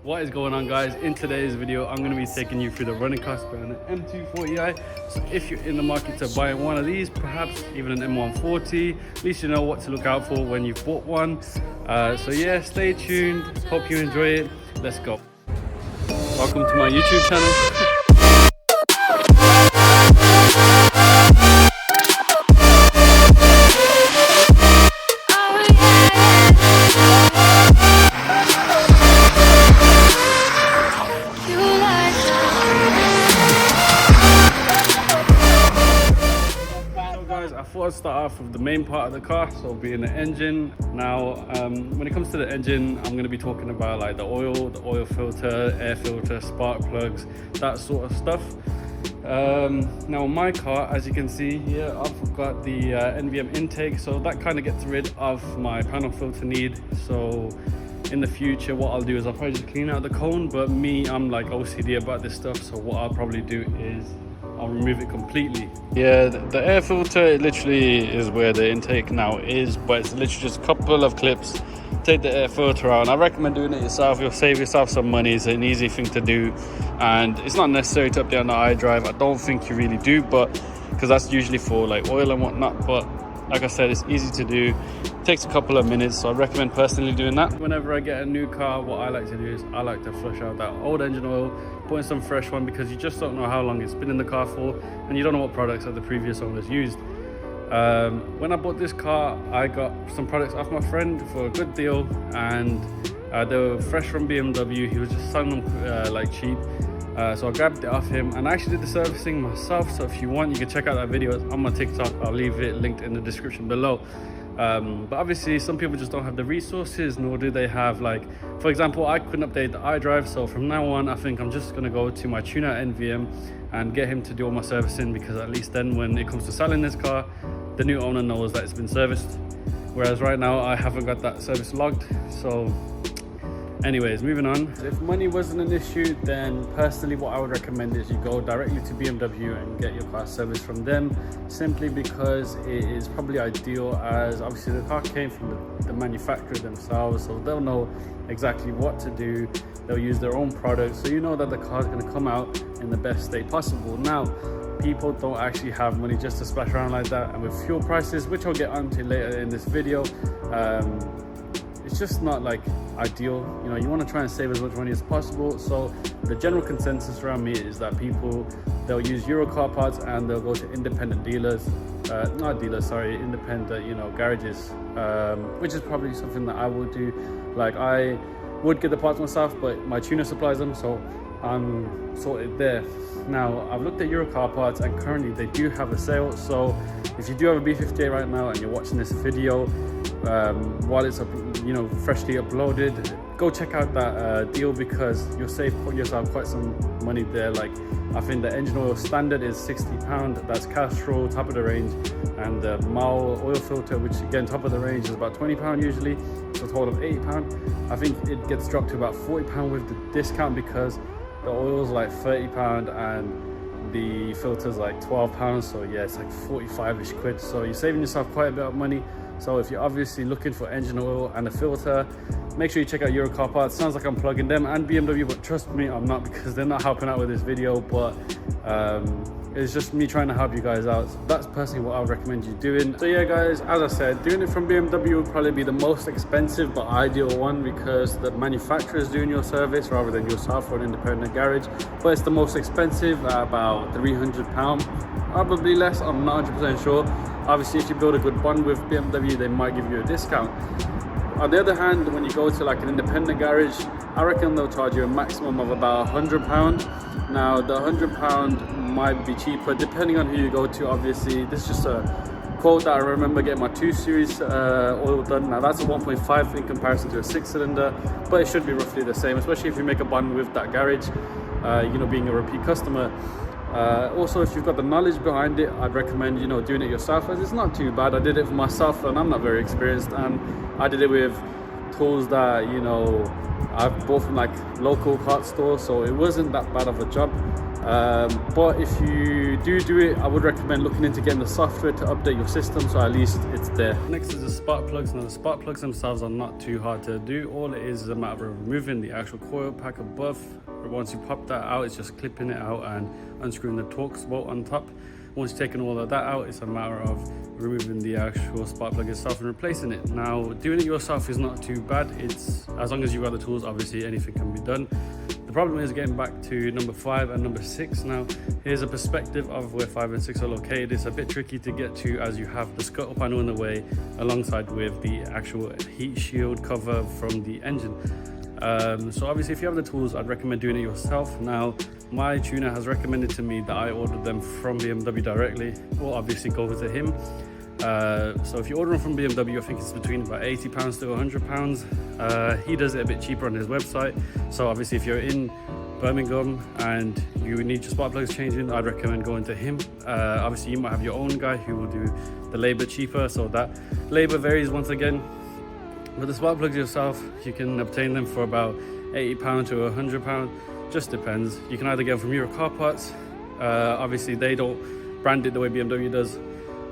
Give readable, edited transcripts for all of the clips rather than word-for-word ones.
What is going on, guys? In today's video I'm going to be taking you through the running costs for an M240i. So if you're in the market to buy one of these, perhaps even an M140, at least you know what to look out for when you've bought one. So yeah, stay tuned, hope you enjoy it. Let's go. Welcome to my YouTube channel. I thought I'd start off with the main part of the car, so being the engine. Now, when it comes to the engine, I'm going to be talking about like the oil filter, air filter, spark plugs, that sort of stuff. Now my car, as you can see here, I've got the NVM intake, so that kind of gets rid of my panel filter need. So in the future, what I'll do is I'll probably just clean out the cone, but I'm like OCD about this stuff, so what I'll probably do is I'll remove it completely. Yeah, the air filter literally is where the intake now is, but it's literally just a couple of clips. Take the air filter out, and I recommend doing it yourself. You'll save yourself some money. It's an easy thing to do, and it's not necessary to update on the iDrive. I don't think you really do, but because that's usually for like oil and whatnot. But like I said, it's easy to do. It takes a couple of minutes, so I recommend personally doing that. Whenever I get a new car, what I like to do is I like to flush out that old engine oil, put in some fresh one, because you just don't know how long it's been in the car for, and you don't know what products that the previous owners used. When I bought this car, I got some products off my friend for a good deal, and they were fresh from BMW. He was just selling them like cheap. So I grabbed it off him, and I actually did the servicing myself. So if you want, you can check out that video on my TikTok. I'll leave it linked in the description below. But obviously some people just don't have the resources, nor do they have, like, for example, I couldn't update the iDrive. So from now on, I think I'm just going to go to my tuner NVM and get him to do all my servicing, because at least then when it comes to selling this car, the new owner knows that it's been serviced. Whereas right now I haven't got that service logged. So anyways, moving on. If money wasn't an issue, then personally what I would recommend is you go directly to BMW and get your car serviced from them, simply because it is probably ideal, as obviously the car came from the manufacturer themselves, so they'll know exactly what to do. They'll use their own products, so you know that the car is going to come out in the best state possible. Now, people don't actually have money just to splash around like that, and with fuel prices, which I'll get onto later in this video, it's just not like ideal. You know, you want to try and save as much money as possible. So the general consensus around me is that they'll use Euro car parts, and they'll go to independent dealers, independent, garages, which is probably something that I would do. Like, I would get the parts myself, but my tuner supplies them, so I'm sorted there. Now, I've looked at Euro car parts, and currently they do have a sale. So if you do have a B58 right now and you're watching this video while it's freshly uploaded, go check out that deal, because you'll save yourself quite some money there. Like, I think the engine oil standard is £60, that's Castrol, top of the range, and the Mao oil filter, which again top of the range, is about £20 usually, so a total of £80. I think it gets dropped to about £40 with the discount, because the oil's like £30 and the filter's like £12, so yeah, it's like 45-ish quid. So you're saving yourself quite a bit of money. So if you're obviously looking for engine oil and a filter, make sure you check out Euro car parts. Sounds like I'm plugging them and BMW, but trust me, I'm not, because they're not helping out with this video. But it's just me trying to help you guys out. So that's personally what I would recommend you doing. So yeah, guys, as I said, doing it from BMW would probably be the most expensive but ideal one, because the manufacturer is doing your service rather than yourself or an independent garage. But it's the most expensive at about £300, probably less, I'm not 100% sure. Obviously, if you build a good bond with BMW, they might give you a discount. On the other hand, when you go to like an independent garage, I reckon they'll charge you a maximum of about £100. Now, the £100 might be cheaper depending on who you go to. Obviously, this is just a quote that I remember getting my 2 Series oil done. Now, that's a 1.5 in comparison to a 6-cylinder, but it should be roughly the same, especially if you make a bond with that garage, being a repeat customer. Also, if you've got the knowledge behind it, I'd recommend doing it yourself, as it's not too bad. I did it for myself, and I'm not very experienced, and I did it with tools that I've bought from like local parts stores, so it wasn't that bad of a job. But if you do it, I would recommend looking into getting the software to update your system, so at least it's there. Next is the spark plugs. Now the spark plugs themselves are not too hard to do. All it is a matter of removing the actual coil pack above. Once you pop that out, it's just clipping it out and unscrewing the Torx bolt on top. Once you've taken all of that out, it's a matter of removing the actual spark plug itself and replacing it. Now, doing it yourself is not too bad. It's as long as you've got the tools, obviously anything can be done. The problem is getting back to number 5 and number 6. Now, here's a perspective of where 5 and 6 are located. It's a bit tricky to get to as you have the scuttle panel in the way alongside with the actual heat shield cover from the engine. So obviously if you have the tools, I'd recommend doing it yourself. Now, my tuner has recommended to me that I ordered them from BMW directly, or obviously go to him. So if you order them from BMW, I think it's between about £80 to £100. He does it a bit cheaper on his website. So obviously if you're in Birmingham and you need your spark plugs changing, I'd recommend going to him. Obviously you might have your own guy who will do the labor cheaper, so that labor varies once again. With the spark plugs yourself, you can obtain them for about £80 to £100. Just depends. You can either get them from Euro Car Parts. Obviously they don't brand it the way BMW does.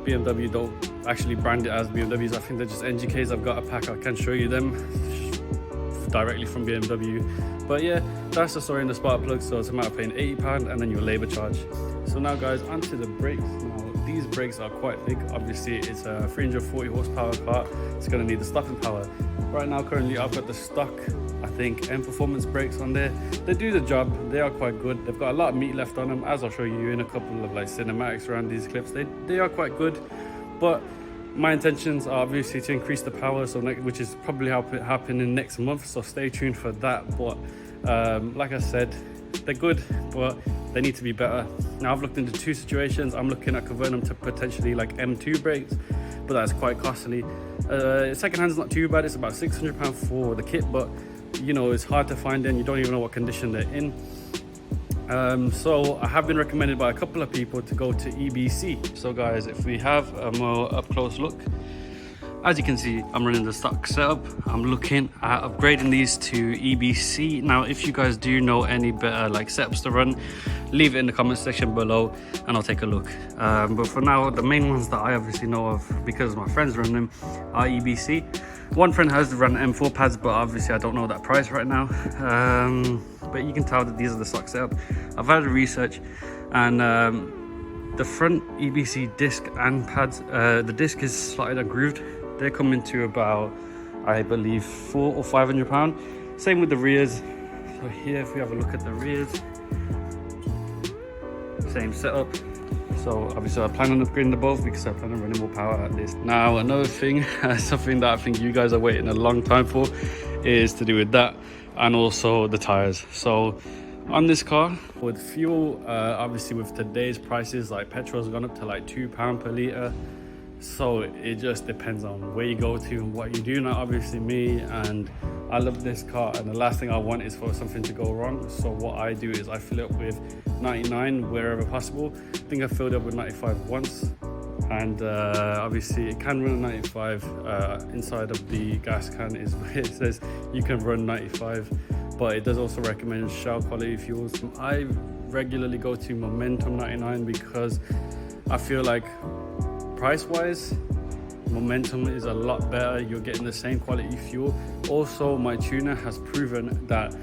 BMW don't actually brand it as BMWs. I think they're just NGKs. I've got a pack, I can show you them directly from BMW. But yeah, that's the story in the spark plug. So it's a matter of paying £80 and then your labor charge. So now guys, onto the brakes. Now these brakes are quite big. Obviously it's a 340 horsepower car. It's going to need the stopping power. Right now currently I've got the stock, I think, M Performance brakes on there. They do the job. They are quite good. They've got a lot of meat left on them, as I'll show you in a couple of like cinematics around these clips. They are quite good, but my intentions are obviously to increase the power, so which is probably happening next month, so stay tuned for that. But like I said, they're good, but they need to be better. Now I've looked into 2 situations. I'm looking at converting them to potentially like M2 brakes, but that's quite costly. Secondhand's not too bad. It's about £600 for the kit, but you know, it's hard to find them. You don't even know what condition they're in. So I have been recommended by a couple of people to go to EBC. So guys, if we have a more up close look, as you can see, I'm running the stock setup. I'm looking at upgrading these to EBC. Now, if you guys do know any better like setups to run, leave it in the comment section below and I'll take a look. But for now, the main ones that I obviously know of, because my friends run them, are EBC. One friend has run M4 pads, but obviously I don't know that price right now. But you can tell that these are the stock setup. I've had a research, and the front EBC disc and pads, the disc is slightly grooved. They're coming to about, I believe, £400 or £500. Same with the rears. So here, if we have a look at the rears, same setup. So obviously I plan on upgrading the both because I plan on running more power at this. Now another thing, something that I think you guys are waiting a long time for, is to do with that and also the tires. So on this car, with fuel, obviously with today's prices, like petrol's gone up to like £2 per litre. So it just depends on where you go to and what you do. Now obviously me, and I love this car, and the last thing I want is for something to go wrong. So what I do is I fill it up with 99 wherever possible. I think I filled it up with 95 once, and obviously it can run 95. Inside of the gas can is where it says you can run 95, but it does also recommend Shell quality fuels. I regularly go to Momentum 99 because I feel like price-wise, Momentum is a lot better. You're getting the same quality fuel. Also, my tuner has proven that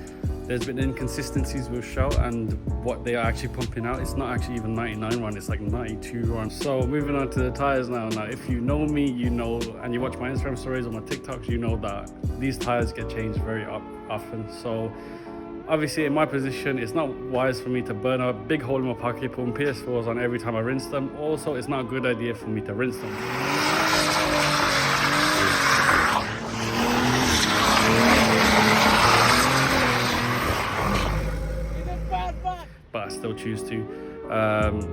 there's been inconsistencies with Shell and what they are actually pumping out. It's not actually even 99 run, it's like 92 run. So moving on to the tires now. Now, if you know me, you know, and you watch my Instagram stories or my TikToks, you know that these tires get changed very often. So obviously in my position, it's not wise for me to burn a big hole in my pocket, putting PS4s on every time I rinse them. Also, it's not a good idea for me to rinse them. But I still choose to.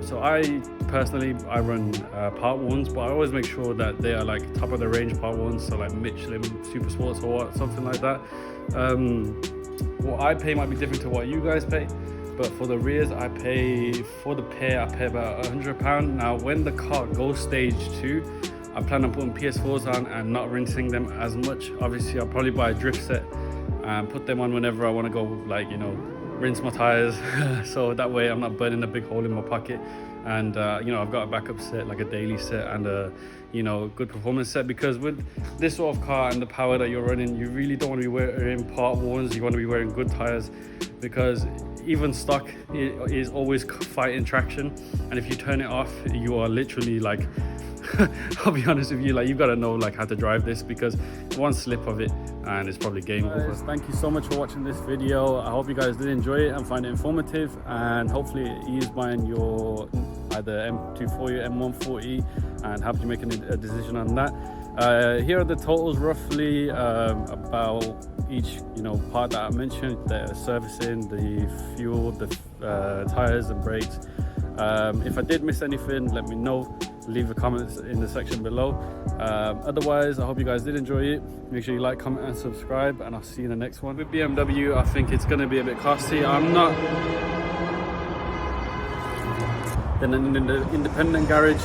So I personally, I run part ones, but I always make sure that they are like top of the range part ones, so like Michelin Super Sports or something like that. What I pay might be different to what you guys pay, but for the rears, I pay, for the pair, I pay about £100. Now, when the car goes stage 2, I plan on putting PS4s on and not rinsing them as much. Obviously, I'll probably buy a drift set and put them on whenever I want to go, like, you know, rinse my tires so that way I'm not burning a big hole in my pocket. And you know, I've got a backup set, like a daily set and a, you know, good performance set, because with this sort of car and the power that you're running, you really don't want to be wearing part ones. You want to be wearing good tires, because even stock is always fighting traction, and if you turn it off, you are literally like I'll be honest with you, like, you've got to know like how to drive this, because one slip of it and it's probably game over. Thank you so much for watching this video. I hope you guys did enjoy it and find it informative, and hopefully it eased mind your either M240 or M140 and helped you make a decision on that. Here are the totals roughly about each, you know, part that I mentioned: the servicing, the fuel, the tires and brakes. If I did miss anything, let me know. Leave the comments in the section below. Otherwise, I hope you guys did enjoy it. Make sure you like, comment and subscribe, and I'll see you in the next one. With BMW, I think it's going to be a bit costly. I'm not... Then in the independent garage,